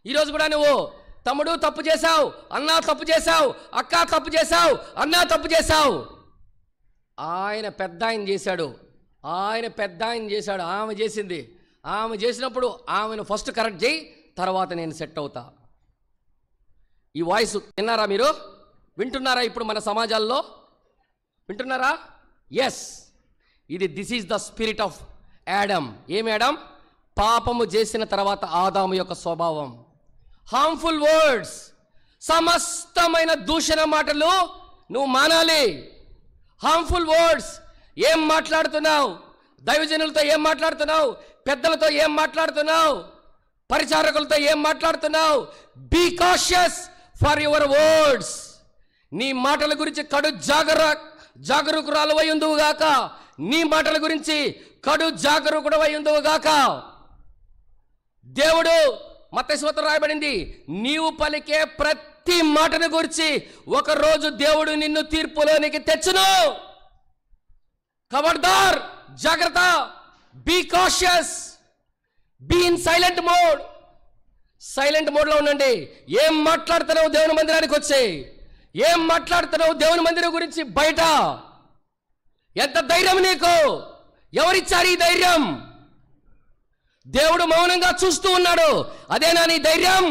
ఈరోజు కూడా నువ్వు తమ్ముడు తప్పు చేశావు, అన్నా తప్పు చేశావు, అక్క తప్పు చేశావు, అన్నా తప్పు చేశావు. ఆయన పెద్ద ఆయన చేశాడు, ఆమె చేసింది. ఆమె చేసినప్పుడు ఆమెను ఫస్ట్ కరెక్ట్ చేయి, తర్వాత నేను సెట్ అవుతా. ఈ వాయిస్ విన్నారా మీరు? వింటున్నారా? ఇప్పుడు మన సమాజాల్లో వింటున్నారా? Yes, this is the spirit of Adam. ఏం యాడమ్? పాపము చేసిన తర్వాత ఆదాము యొక్క స్వభావం. హార్మ్ఫుల్ వర్డ్స్, సమస్తమైన దూషణ మాటలు నువ్వు మానాలి. హార్మ్ఫుల్ వర్డ్స్, ఏం మాట్లాడుతున్నావు? దైవజనులతో ఏం మాట్లాడుతున్నావు? పెద్దలతో ఏం మాట్లాడుతున్నావు? పరిచారకులతో ఏం మాట్లాడుతున్నావు? Be cautious for your words. నీ మాటల గురించి కడు జాగరూకురాలవై ఉందువుగాక. నీ మాటల గురించి కడు జాగరూకుడవై ఉందువుగాక. దేవుడు మత్తయి సువార్తలో రాయబడింది, నీవు పలికే ప్రతి మాటను గురించి ఒకరోజు దేవుడు నిన్ను తీర్పులోనికి తెచ్చును. ఖబర్దార్, జాగ్రత్త. Be cautious, be in silent mode. Silent మోడ్లో ఉండండి. ఏం మాట్లాడుతున్నావు దేవుని మందిరానికి వచ్చి? ఏం మాట్లాడుతున్నావు దేవుని మందిరం గురించి బయట? ఎంత ధైర్యం నీకు? ఎవరిచ్చారు ఈ ధైర్యం? దేవుడు మౌనంగా చూస్తూ ఉన్నాడు, అదేనా నీ ధైర్యం?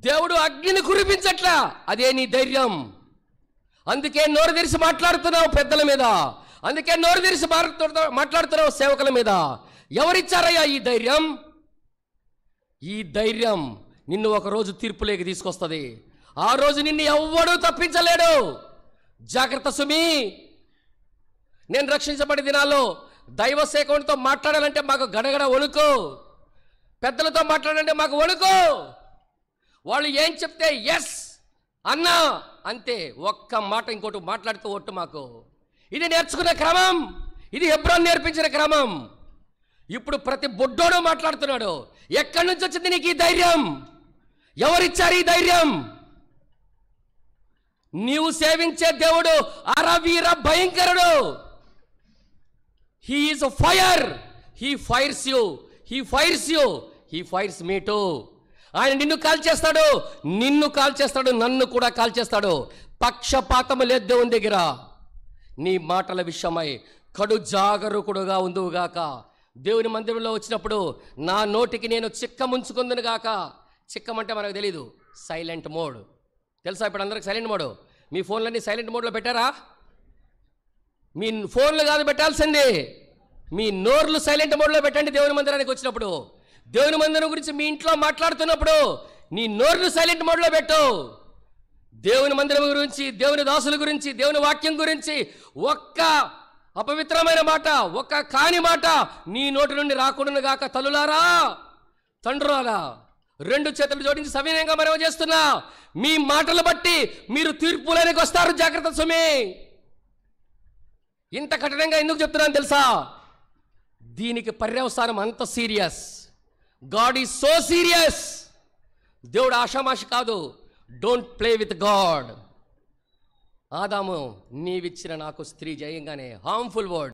దేవుడు అగ్నిని కురిపించట్లా, అదే నీ ధైర్యం. అందుకే నోరు తెరిచి మాట్లాడుతున్నావు పెద్దల మీద, అందుకే నోరు తెరిచి మాట్లాడుతున్నావు సేవకుల మీద. ఎవరిచ్చారయ్యా ఈ ధైర్యం? ఈ ధైర్యం నిన్ను ఒకరోజు తీర్పులోకి తీసుకొస్తుంది. ఆ రోజు నిన్ను ఎవ్వడూ తప్పించలేడు. జాగ్రత్త సుమి. నేను రక్షించబడి దినాల్లో దైవ సేవకునితో మాట్లాడాలంటే మాకు గడగడ వణుకు, పెద్దలతో మాట్లాడాలంటే మాకు వణుకు. వాళ్ళు ఏం చెప్తే ఎస్ అన్నా అంతే, ఒక్క మాట ఇంకోటి మాట్లాడుతూ ఒట్టు మాకు. ఇది నేర్చుకునే క్రమం, ఇది హెబ్రోన్ నేర్పించిన క్రమం. ఇప్పుడు ప్రతి బొడ్డోడు మాట్లాడుతున్నాడు. ఎక్కడి నుంచి వచ్చింది నీకు ఈ ధైర్యం? ఎవరిచ్చారు ఈ ధైర్యం? నీవు సేవించే దేవుడు అరవీర భయంకరుడు. He is a fire. He fires you. He fires you. He fires me too. ఆయన నిన్ను కాల్చేస్తాడు, నన్ను కూడా కాల్చేస్తాడు. పక్షపాతము లేదు దేవుని దగ్గర. నీ మాటల విషయమై కడు జాగరూకుడుగా ఉందువుగాక. దేవుని మందిరంలో వచ్చినప్పుడు నా నోటికి నేను చిక్కముంచుకుందును గాక. చిక్కమంటే మనకు తెలీదు. సైలెంట్ మోడ్ తెలుసా? ఇప్పుడు అందరికి సైలెంట్ మోడ్. మీ ఫోన్లన్నీ సైలెంట్ మోడ్లో పెట్టారా? మీ ఫోన్లు కాదు పెట్టాల్సింది, మీ నోర్లు సైలెంట్ మోడ్లో పెట్టండి. దేవుని మందిరానికి వచ్చినప్పుడు, దేవుని మందిరం గురించి మీ ఇంట్లో మాట్లాడుతున్నప్పుడు నీ నోర్లు సైలెంట్ మోడ్లో పెట్టు. దేవుని మందిరం గురించి, దేవుని దాసుల గురించి, దేవుని వాక్యం గురించి ఒక్క అపవిత్రమైన మాట, ఒక్క కాని మాట నీ నోటి నుండి రాకుండా గాక. తల్లులారా, తండ్రులారా, రెండు చేతులు జోడించి సవినయంగా మనవి చేస్తున్నా, మీ మాటలు బట్టి మీరు తీర్పులోనికి వస్తారు. జాగ్రత్త సుమి. ఇంత కఠినంగా ఎందుకు చెప్తున్నాను తెలుసా? దీనికి పర్యవసానం అంత serious. God is so serious. దేవుడు ఆషామాషి కాదు. Don't play with God. ఆదాము, నీవిచ్చిన నాకు స్త్రీ జయంగానే హార్మ్ఫుల్ వర్డ్